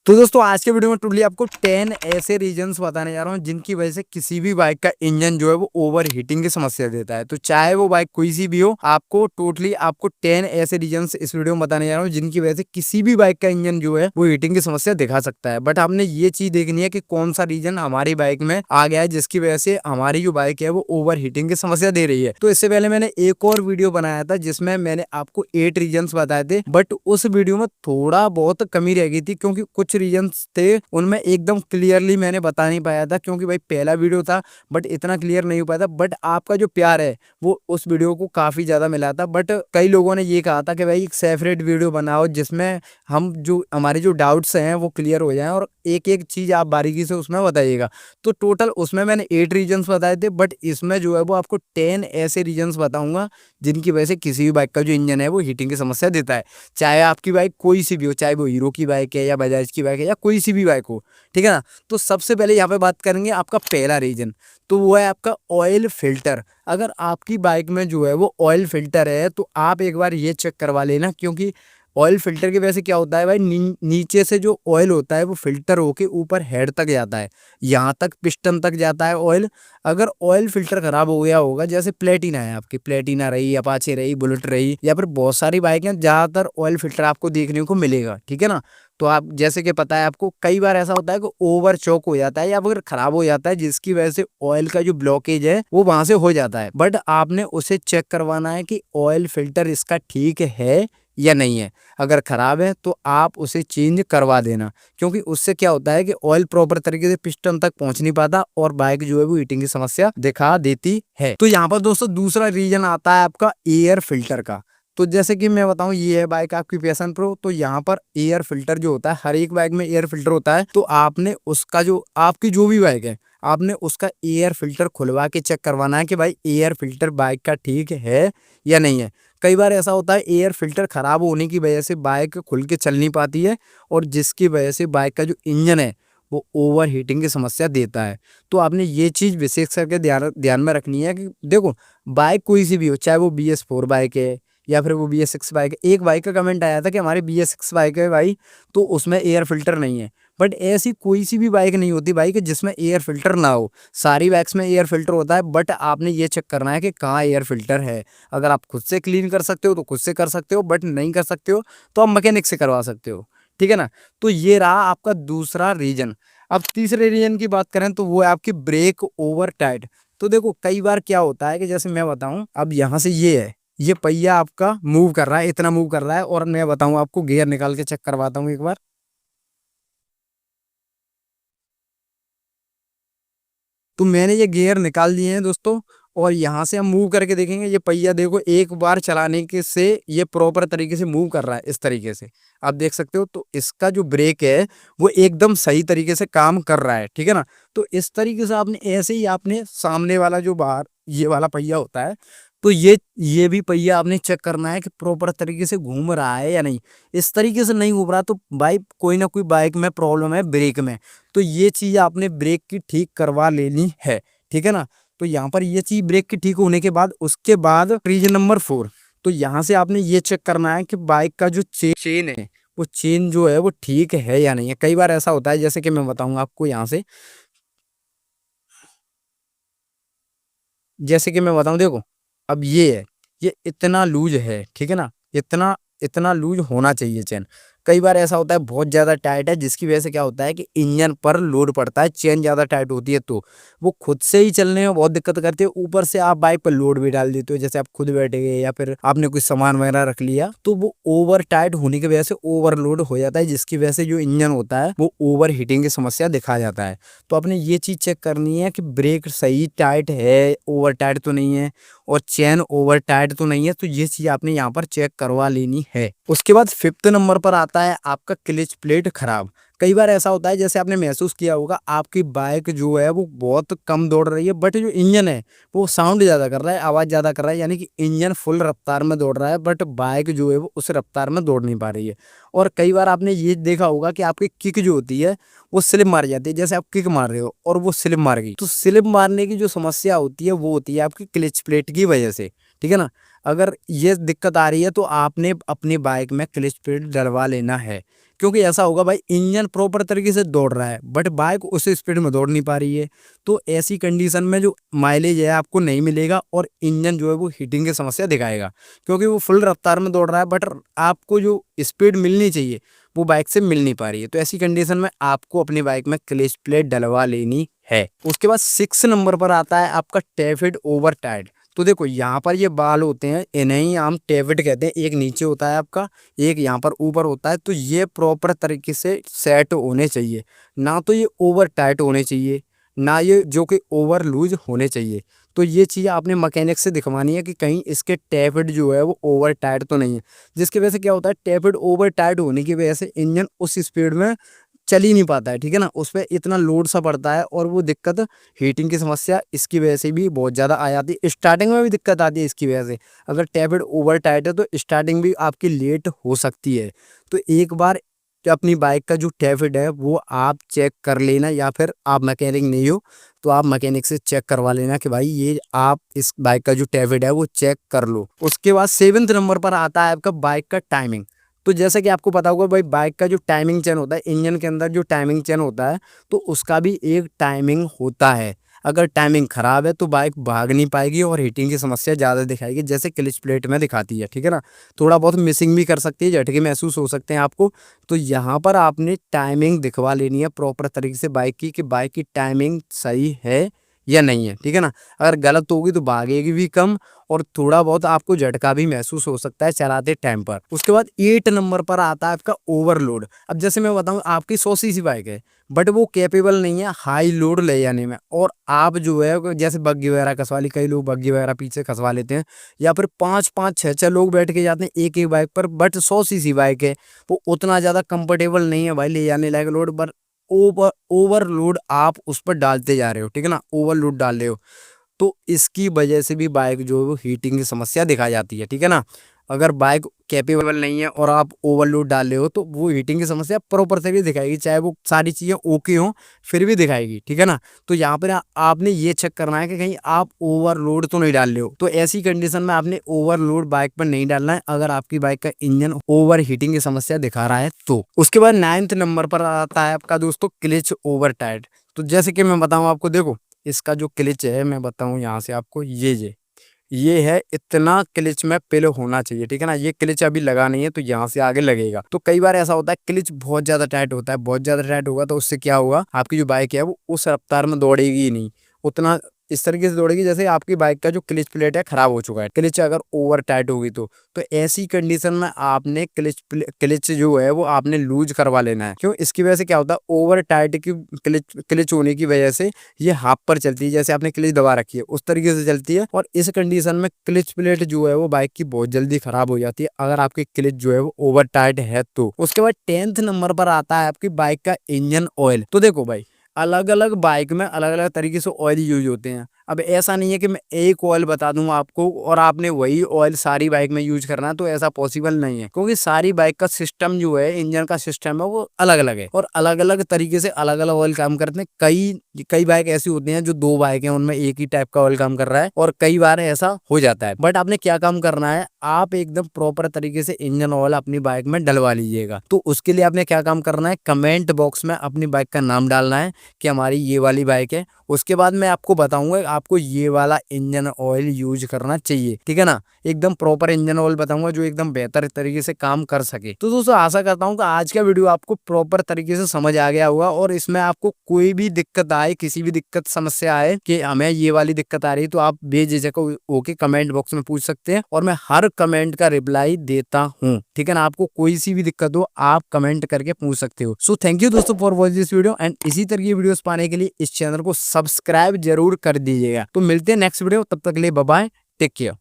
तो दोस्तों आज के वीडियो में टोटली आपको 10 ऐसे रीजंस बताने जा रहा हूँ जिनकी वजह से किसी भी बाइक का इंजन जो है वो ओवर हीटिंग की समस्या देता है। तो चाहे वो बाइक कोई सी भी हो, आपको 10 ऐसे रीजंस इस वीडियो में बताने जा रहा हूँ जिनकी वजह से किसी भी बाइक का इंजन जो है वो हीटिंग की समस्या दिखा सकता है। बट आपने ये चीज देखनी है कि कौन सा रीजन हमारी बाइक में आ गया है जिसकी वजह से हमारी जो बाइक है वो ओवर हीटिंग की समस्या दे रही है। तो इससे पहले मैंने एक और वीडियो बनाया था जिसमें मैंने आपको 8 रीजंस बताए थे, बट उस वीडियो में थोड़ा बहुत कमी रह गई थी क्योंकि कुछ रीजंस थे उनमें एकदम क्लियरली मैंने बता नहीं पाया था, क्योंकि भाई पहला वीडियो था बट इतना क्लियर नहीं हो पाया था। बट आपका जो प्यार है वो उस वीडियो को काफी ज्यादा मिला था। बट कई लोगों ने ये कहा था कि भाई एक सेपरेट वीडियो बनाओ जिसमें हम जो हमारे जो डाउट्स हैं वो क्लियर हो जाएं और एक एक चीज आप बारीकी से उसमें बताइएगा। तो टोटल उसमें मैंने 8 रीजंस बताए थे, बट इसमें जो है वो आपको 10 ऐसे रीजंस बताऊंगा जिनकी वजह से किसी भी बाइक का जो इंजन है वो हीटिंग की समस्या देता है। चाहे आपकी बाइक कोई सी भी हो, चाहे वो हीरो की बाइक है या बजाज की बाइक है या कोई सी भी बाइक हो, ठीक है ना। तो सबसे पहले यहाँ पे बात करेंगे आपका पहला रीजन, तो वो है आपका ऑयल फिल्टर। अगर आपकी बाइक में जो है वो ऑयल फिल्टर है तो आप एक बार ये चेक करवा लेना, क्योंकि ऑयल फिल्टर की वजह से क्या होता है भाई, नीचे से जो ऑयल होता है वो फिल्टर होके ऊपर हेड तक जाता है, यहाँ तक पिस्टन तक जाता है ऑयल। अगर ऑयल फिल्टर खराब हो गया होगा, जैसे प्लेटिना है, आपकी प्लेटिना रही, अपाचे रही, बुलेट रही, या फिर बहुत सारी बाइक हैं, ज्यादातर ऑयल फिल्टर आपको देखने को मिलेगा, ठीक है ना। तो आप जैसे कि पता है आपको, कई बार ऐसा होता है कि ओवर चौक हो जाता है या फिर खराब हो जाता है जिसकी वजह से ऑयल का जो ब्लॉकेज है वो वहां से हो जाता है। बट आपने उसे चेक करवाना है कि ऑयल फिल्टर इसका ठीक है या नहीं है। अगर खराब है तो आप उसे चेंज करवा देना, क्योंकि उससे क्या होता है कि ऑयल प्रॉपर तरीके से पिस्टन तक पहुंच नहीं पाता और बाइक जो है वो हीटिंग की समस्या दिखा देती है। तो यहाँ पर दोस्तों दूसरा रीजन आता है आपका एयर फिल्टर का। तो जैसे कि मैं बताऊं, ये है बाइक आपकी पैशन प्रो, तो यहाँ पर एयर फिल्टर जो होता है, हर एक बाइक में एयर फिल्टर होता है। तो आपने उसका जो आपकी जो भी बाइक है, आपने उसका एयर फिल्टर खुलवा के चेक करवाना है कि भाई एयर फिल्टर बाइक का ठीक है या नहीं है। कई बार ऐसा होता है एयर फिल्टर खराब होने की वजह से बाइक खुल के चल नहीं पाती है और जिसकी वजह से बाइक का जो इंजन है वो ओवर हीटिंग की समस्या देता है। तो आपने ये चीज विशेष करके ध्यान ध्यान में रखनी है कि देखो, बाइक कोई सी भी हो, चाहे वो BS4 बाइक है या फिर वो BS6 बाइक है। एक बाइक का कमेंट आया था कि हमारी BS6 बाइक है भाई, तो उसमें एयर फिल्टर नहीं है। बट ऐसी कोई सी भी बाइक नहीं होती बाइक जिसमें एयर फिल्टर ना हो, सारी बाइक्स में एयर फिल्टर होता है। बट आपने ये चेक करना है कि कहाँ एयर फिल्टर है। अगर आप खुद से क्लीन कर सकते हो तो खुद से कर सकते हो, बट नहीं कर सकते हो तो आप मैकेनिक से करवा सकते हो, ठीक है ना। तो ये रहा आपका दूसरा रीजन। अब तीसरे रीजन की बात करें तो वो है आपकी ब्रेक ओवर टाइट। तो देखो, कई बार क्या होता है कि जैसे मैं बताऊं, अब यहाँ से ये है, ये पहिया आपका मूव कर रहा है, इतना मूव कर रहा है, और मैं बताऊं आपको, गियर निकाल के चेक करवाता हूँ एक बार। तो मैंने ये गियर निकाल दिए हैं दोस्तों, और यहाँ से हम मूव करके देखेंगे। ये पहिया देखो, एक बार चलाने के से ये प्रॉपर तरीके से मूव कर रहा है, इस तरीके से आप देख सकते हो। तो इसका जो ब्रेक है वो एकदम सही तरीके से काम कर रहा है, ठीक है ना। तो इस तरीके से आपने ऐसे ही आपने सामने वाला जो बाहर ये वाला पहिया होता है, तो ये भी पहिया आपने चेक करना है कि प्रॉपर तरीके से घूम रहा है या नहीं। इस तरीके से नहीं घूम रहा तो बाइक कोई ना कोई बाइक में प्रॉब्लम है, ब्रेक में। तो ये चीज आपने ब्रेक की ठीक करवा लेनी है, ठीक है ना। तो यहाँ पर ये चीज ब्रेक की ठीक होने के बाद, उसके बाद रीजन नंबर 4, तो यहाँ से आपने ये चेक करना है कि बाइक का जो चेन है वो चेन जो है वो ठीक है या नहीं है। कई बार ऐसा होता है, जैसे कि मैं बताऊंगा आपको यहाँ से, जैसे कि मैं बताऊं, देखो अब ये है, ये इतना लूज है, ठीक है ना, इतना इतना लूज होना चाहिए चेन। कई बार ऐसा होता है बहुत ज्यादा टाइट है, जिसकी वजह से क्या होता है कि इंजन पर लोड पड़ता है, चेन ज्यादा टाइट होती है तो वो खुद से ही चलने में बहुत दिक्कत करती है। ऊपर से आप बाइक पर लोड भी डाल देते हो, जैसे आप खुद बैठे गए या फिर आपने कोई सामान वगैरह रख लिया, तो वो ओवर टाइट होने की वजह से ओवरलोड हो जाता है, जिसकी वजह से जो इंजन होता है वो ओवर हीटिंग की समस्या दिखा जाता है। तो आपने ये चीज चेक करनी है कि ब्रेक सही टाइट है, ओवर टाइट तो नहीं है, और चेन ओवर टाइट तो नहीं है। तो ये चीज आपने यहाँ पर चेक करवा लेनी है। उसके बाद 5th नंबर पर आता है आपका क्लच प्लेट खराब। कई बार ऐसा होता है, जैसे आपने महसूस किया होगा, आपकी बाइक जो है वो बहुत कम दौड़ रही है, बट जो इंजन है वो साउंड ज्यादा कर रहा है, आवाज ज्यादा कर रहा है, यानी कि इंजन फुल रफ्तार में दौड़ रहा है, बट बाइक जो है वो उस रफ्तार में दौड़ नहीं पा रही है। और कई बार आपने ये देखा होगा कि आपकी किक जो होती है वो स्लिप मार जाती है, जैसे आप किक मार रहे हो और वो स्लिप मार गई, तो स्लिप मारने की जो समस्या होती है वो होती है आपकी क्लच प्लेट की वजह से, ठीक है ना। अगर ये दिक्कत आ रही है तो आपने अपनी बाइक में क्लच प्लेट डलवा लेना है, क्योंकि ऐसा होगा भाई इंजन प्रॉपर तरीके से दौड़ रहा है बट बाइक उस स्पीड में दौड़ नहीं पा रही है, तो ऐसी कंडीशन में जो माइलेज है आपको नहीं मिलेगा और इंजन जो है वो हीटिंग की समस्या दिखाएगा, क्योंकि वो फुल रफ्तार में दौड़ रहा है बट आपको जो स्पीड मिलनी चाहिए वो बाइक से मिल नहीं पा रही है। तो ऐसी कंडीशन में आपको अपनी बाइक में क्लच प्लेट डलवा लेनी है। उसके बाद 6 नंबर पर आता है आपका टेफिड ओवर टाइट। तो देखो यहाँ पर ये बाल होते हैं, इन्हें ही हम टेफिड कहते हैं। एक नीचे होता है आपका, एक यहाँ पर ऊपर होता है। तो ये प्रॉपर तरीके से सेट होने चाहिए, ना तो ये ओवर टाइट होने चाहिए, ना ये जो कि ओवर लूज होने चाहिए। तो ये चीज़ आपने मैकेनिक से दिखवानी है कि कहीं इसके टैफिड जो है वो ओवर टाइट तो नहीं है, जिसकी वजह से क्या होता है टैफिड ओवर टाइट होने की वजह से इंजन उस स्पीड में चल ही नहीं पाता है, ठीक है ना, उस पर इतना लोड सा पड़ता है और वो दिक्कत हीटिंग की समस्या इसकी वजह से भी बहुत ज़्यादा आ जाती है। स्टार्टिंग में भी दिक्कत आती है इसकी वजह से, अगर टैफिड ओवर टाइट है तो स्टार्टिंग भी आपकी लेट हो सकती है। तो एक बार जो अपनी बाइक का जो टैफिड है वो आप चेक कर लेना, या फिर आप मैकेनिक नहीं हो तो आप मैकेनिक से चेक करवा लेना कि भाई ये आप इस बाइक का जो टैफिड है वो चेक कर लो। उसके बाद 7वें नंबर पर आता है आपका बाइक का टाइमिंग। तो जैसा कि आपको पता होगा भाई बाइक का जो टाइमिंग चेन होता है, इंजन के अंदर जो टाइमिंग चेन होता है तो उसका भी एक टाइमिंग होता है। अगर टाइमिंग खराब है तो बाइक भाग नहीं पाएगी और हीटिंग की समस्या ज़्यादा दिखाएगी, जैसे क्लच प्लेट में दिखाती है, ठीक है ना। थोड़ा बहुत मिसिंग भी कर सकती है, झटके महसूस हो सकते हैं आपको। तो यहाँ पर आपने टाइमिंग दिखवा लेनी है प्रॉपर तरीके से बाइक की, कि बाइक की टाइमिंग सही है या नहीं है, ठीक है ना। अगर गलत होगी तो भागेगी भी कम और थोड़ा बहुत आपको झटका भी महसूस हो सकता है चलाते टाइम पर। उसके बाद 8 नंबर पर आता है आपका ओवरलोड। अब जैसे मैं बताऊं आपकी 100 सीसी बाइक है बट वो कैपेबल नहीं है हाई लोड ले जाने में, और आप जो है जैसे बग्गी वगैरह कसवा ली, कई लोग बग्गी वगैरह पीछे खसवा लेते हैं, या फिर 5-5 6-6 लोग बैठ के जाते हैं एक एक बाइक पर, बट 100 सीसी बाइक है वो उतना ज़्यादा कंफर्टेबल नहीं है भाई ले जाने लायक लोड पर। ओवरलोड आप उस पर डालते जा रहे हो, ठीक है ना, ओवरलोड डाल रहे हो, तो इसकी वजह से भी बाइक जो है वो हीटिंग की समस्या दिखा जाती है, ठीक है ना। अगर बाइक कैपेबल नहीं है और आप ओवरलोड डाल रहे हो तो वो हीटिंग की समस्या प्रॉपर से भी दिखाएगी, चाहे वो सारी चीज़ें ओके हों फिर भी दिखाएगी, ठीक है ना। तो यहाँ पर आपने ये चेक करना है कि कहीं आप ओवरलोड तो नहीं डाल रहे हो। तो ऐसी कंडीशन में आपने ओवरलोड बाइक पर नहीं डालना है अगर आपकी बाइक का इंजन ओवर हीटिंग की समस्या दिखा रहा है तो। उसके बाद 9वें नंबर पर आता है आपका दोस्तों क्लच ओवर टाइट। तो जैसे कि मैं बताऊँ आपको, देखो इसका जो क्लच है मैं बताऊं यहाँ से आपको, ये है इतना क्लच में पिल होना चाहिए, ठीक है ना। ये क्लच अभी लगा नहीं है तो यहाँ से आगे लगेगा। तो कई बार ऐसा होता है क्लच बहुत ज्यादा टाइट होता है, बहुत ज्यादा टाइट होगा तो उससे क्या होगा आपकी जो बाइक है वो उस रफ्तार में दौड़ेगी ही नहीं, उतना इस तरीके से दौड़ेगी जैसे आपकी बाइक का जो क्लच प्लेट है खराब हो चुका है, क्लच अगर ओवर टाइट होगी तो ऐसी कंडीशन में आपने क्लच जो है वो आपने लूज करवा लेना है। क्यों, इसकी वजह से क्या होता है ओवर टाइट की क्लच होने की वजह से ये हाफ पर चलती है, जैसे आपने क्लच दबा रखी है उस तरीके से चलती है, और इस कंडीशन में क्लच प्लेट जो है वो बाइक की बहुत जल्दी खराब हो जाती है अगर आपकी क्लच जो है वो ओवर टाइट है तो। उसके बाद 10th नंबर पर आता है आपकी बाइक का इंजन ऑयल। तो देखो भाई अलग अलग बाइक में अलग अलग तरीके से ऑयल यूज होते हैं। अब ऐसा नहीं है कि मैं एक ऑयल बता दूं आपको और आपने वही ऑयल सारी बाइक में यूज करना है, तो ऐसा पॉसिबल नहीं है, क्योंकि सारी बाइक का सिस्टम जो है इंजन का सिस्टम है वो अलग अलग है और अलग अलग तरीके से अलग अलग ऑयल काम करते हैं। कई बाइक ऐसी होती हैं जो 2 बाइक हैं उनमें एक ही टाइप का ऑयल काम कर रहा है, और कई बार ऐसा हो जाता है। बट आपने क्या काम करना है, आप एकदम प्रॉपर तरीके से इंजन ऑयल अपनी बाइक में डलवा लीजिएगा। तो उसके लिए आपने क्या काम करना है, कमेंट बॉक्स में अपनी बाइक का नाम डालना है कि हमारी ये वाली बाइक है। उसके बाद मैं आपको बताऊंगा आपको ये वाला इंजन ऑयल यूज करना चाहिए, ठीक है ना। एकदम प्रॉपर इंजन ऑयल बताऊंगा जो एकदम बेहतर तरीके से काम कर सके। तो दोस्तों आशा करता हूं कि आज का वीडियो आपको प्रॉपर तरीके से समझ आ गया होगा, और इसमें आपको कोई भी दिक्कत आए, किसी भी दिक्कत समस्या आए कि हमें ये वाली दिक्कत आ रही है, तो आप बेझिझक होके कमेंट बॉक्स में पूछ सकते हैं और मैं हर कमेंट का रिप्लाई देता हूँ, ठीक है ना। आपको कोई सी भी दिक्कत हो आप कमेंट करके पूछ सकते हो। सो थैंक यू दोस्तों for watching this video, and इसी तरह की वीडियोस पाने के लिए इस चैनल को सब्सक्राइब जरूर कर दीजिएगा। तो मिलते हैं नेक्स्ट वीडियो, तब तक के लिए बाय बाय, टेक केयर।